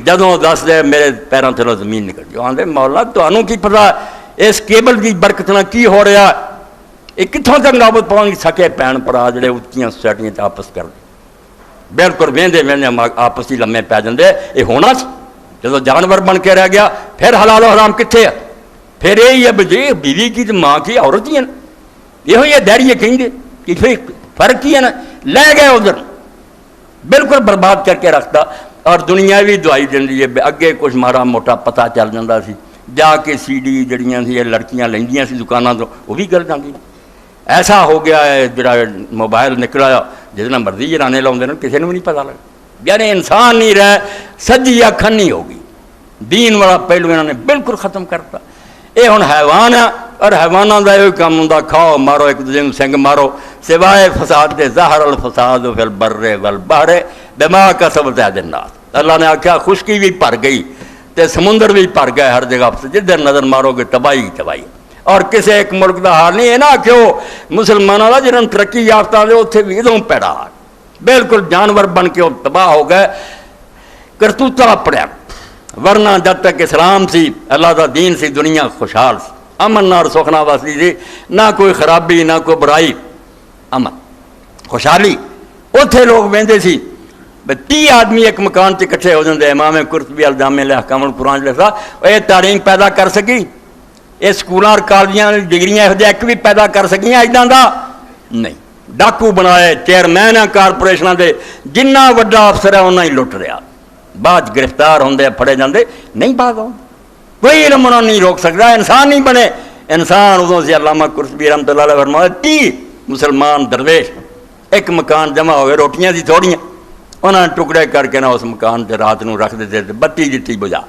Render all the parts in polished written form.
جدوں دس دے میرے پیروں تھلوں زمین نکل گئی. آندے مولا تانوں کی پتا اس کیبل کی برکت نال کی ہو رہا, یہ کتوں تک نوبت پہنچ سکے بھن بھرا جڑے اچھیاں سوسائٹیاں تے آپس کر بالکل وہندے آپس ہی لمے پی جاندے. یہ ہونا سی جدوں جانور بن کے رہ گیا. پھر حلال و حرام کتنے ہے؟ پھر یہی ہے جی بیوی کی تو ماں کی عورت ہی ہے نا, یہ دہڑیے کہیں گے کہ پھر فرق ہی ہے نا. لے گئے ادھر بالکل برباد کر کے رکھتا. اور دنیاوی دوائی دینی ہے اگے کچھ مارا موٹا پتہ چل جاتا سی, جا کے سی ڈی جڑیاں سی لڑکیاں لیندیاں سی دکانوں تو وہ بھی گل جاتی. ایسا ہو گیا ہے جڑا موبائل نکلا جتنا مرضی جرانے لاؤں نا کسی نے بھی نہیں پتا لگا. یعنی انسان نہیں رہا, سجی اکھن نہیں ہوگی. دین والا پہلو انہوں نے بالکل ختم کرتا. یہ ہوں حیوان ہے اور حیوانوں کا یہ کام ہوں کھاؤ مارو ایک دوسرے کو سنگ مارو سوائے فساد دے ظاہر الفساد فی البر والبحر بما کسبت ایدی الناس. اللہ نے آخیا خشکی بھی بھر گئی تے سمندر بھی بھر گئے ہر جگہ سے, جدھر نظر مارو گے تباہی تباہی. اور کسی ایک ملک کا حال نہیں ہے نا کہ وہ مسلمانوں کا جنہوں ترقی یافتہ دے اتنے بھی ادوں پیڑا حال بالکل جانور بن کے وہ تباہ ہو گئے. کرتوتا پڑیا ورنہ جب تک اسلام سی اللہ کا دین سی دنیا خوشحال سی, امن اور سکھنا واسطی سی, نہ کوئی خرابی نہ کوئی برائی, امن خوشحالی. اتنے لوگ وہدے سی 30 آدمی ایک مکان سے کٹھے ہو جاتے. امام قرطبی الجامع الاحکام القرآن لکھا یہ تعلیم پیدا کر سکی, یہ سکولوں اور کالجیاں ڈگریاں یہ ایک بھی پیدا کر سکیاں اجاں دا نہیں. ڈاکو بنائے چیئرمین ہیں کارپوریشنوں کے, جنہ وڈا افسر ہے انہیں ہی لٹ رہا. بعد گرفتار ہوندے پھڑے جاندے نہیں باغ آؤ, کوئی علم انہوں نہیں روک سکتا. انسان نہیں بنے انسان. ادوں سے علامہ قرطبی رحمۃ اللہ علیہ فرمایا 30 مسلمان درویش ایک مکان جمع ہو گئے, روٹیاں دی تھوڑیاں, انہوں نے ٹکڑے کر کے نہ اس مکان سے رات کو رکھ دیتے, بتی جتی بجا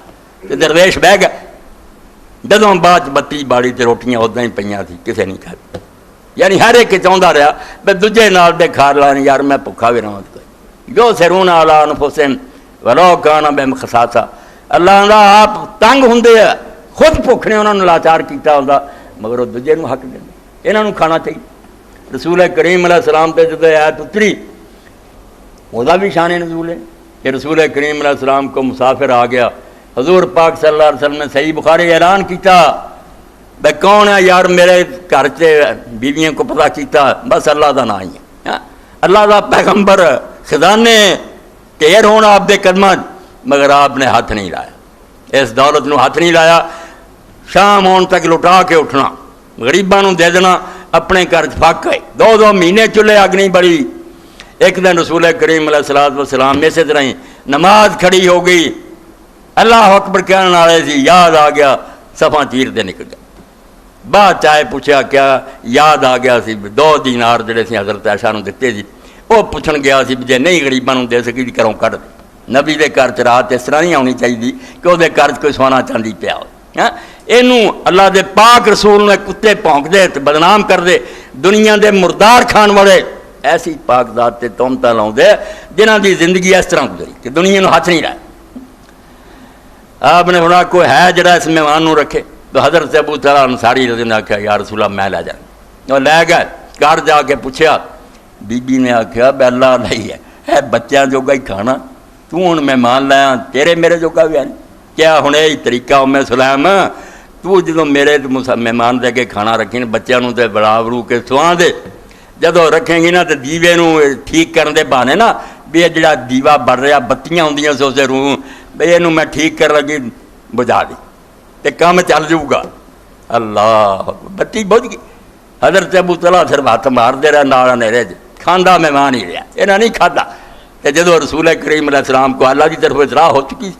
تے درویش بہ گئے. جدوں بعد بتی باڑی تے روٹیاں ادا ہی پئیاں تھی, کسے نہیں کھائی. یعنی ہر ایک چاہتا رہا بے دوجے نال دے کھا لانی یار میں بھکھا بھی رہا. جو سرون علی انفسہم ولو کان بہم خصاصہ. اللہ دا آپ تنگ ہوندے ہے, خود بھوک نے انہوں نے لاچار کیتا ہوندا, مگر وہ دوجے نوں حق دے انہاں نوں کھانا چاہیے. رسول کریم علیہ السلام تے جدوں آیت اتری وہ بھی شان نزول ہے کہ رسول کریم علیہ السلام کو مسافر آ گیا. حضور پاک صلی اللہ علیہ وسلم نے صحیح بخاری اعلان کیتا بھائی کون ہے یار میرے گھر سے بیویوں کو پتہ کیتا, بس اللہ دا نام ہی ہے. اللہ دا پیغمبر خزانے ڈھیر ہونا آپ دے قدماں, مگر آپ نے ہاتھ نہیں لایا, اس دولت نو ہاتھ نہیں لایا. شام ہون تک لٹا کے اٹھنا, غریباں نو دے دینا, اپنے گھر پک گئے. 2 مہینے چولہے اگ نہیں بڑی. ایک دن رسول کریم علیہ الصلوۃ والسلام اسی طرح ہی نماز کھڑی ہو گئی, اللہ اکبر کہنے والے سی, یاد آ گیا صفیں چیر دے نکل گیا. بعد چائے پوچھا کیا یاد آ گیا سی 2 دینار جڑے سی حضرت عائشہ نو دتے سی, وہ پوچھن گیا سی جے نہیں غریباں نو دے سکی گھروں کڈ دے. نبی دے گھر چ رات اس طرح نہیں آنی چاہیے کہ وہ گھر کوئی سونا چاندی پیا ہو. یہ اللہ دے پاک رسول نے کتے پونک دے بدنام کر دے, دنیا دے مردار کھان والے ایسی پاک ذات تے تہمتاں لاؤں دے جنہاں دی زندگی اس طرح گزری کہ دنیا نو ہاتھ نہیں لایا. آپ نے فرمایا کوئی ہے جڑا اس مہمان نو رکھے, تو حضرت ابوطلحہ انصاری رضی اللہ عنہ نے آخیا یا رسول اللہ میں لے جا. اور لے گئے. گھر جا کے پوچھا, بی بی نے آخیا بے اللہ نہیں ہے بچیاں جوگا ہی کھانا, تو ہوں مہمان لایا تیرے میرے جوگا بھی ہے کیا؟ ہوں یہی طریقہ ام سلیم, تو جدوں میرے مہمان دے کے کھانا رکھی بچیاں نو تے بڑا برو کے سواں دے, جدوں رکھیں گی نا تو دیوے نو ٹھیک کرن دے بہانے نا بھی یہ جڑا دیوا بڑھ رہا بتیاں ہوندیاں سو سے روح بھئی یہ میں ٹھیک کر لگی بجھا دی تے کام چل جاؤ گا. اللہ بتی بجھ گئی. حضرت ابوطلحہ صرف ہاتھ مار دے رہا نال نیرے کھانا مہمان ہی رہا, یہاں نہیں کھادا. تے جدوں رسول کریم علیہ السلام کو اللہ کی طرف اطلاع ہو چکی,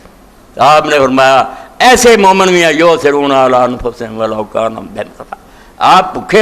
آپ نے فرمایا ایسے مومن بھی ہیں یو سرون علی انفسہم ولو کان بہم خصاصہ. آپ بھوکے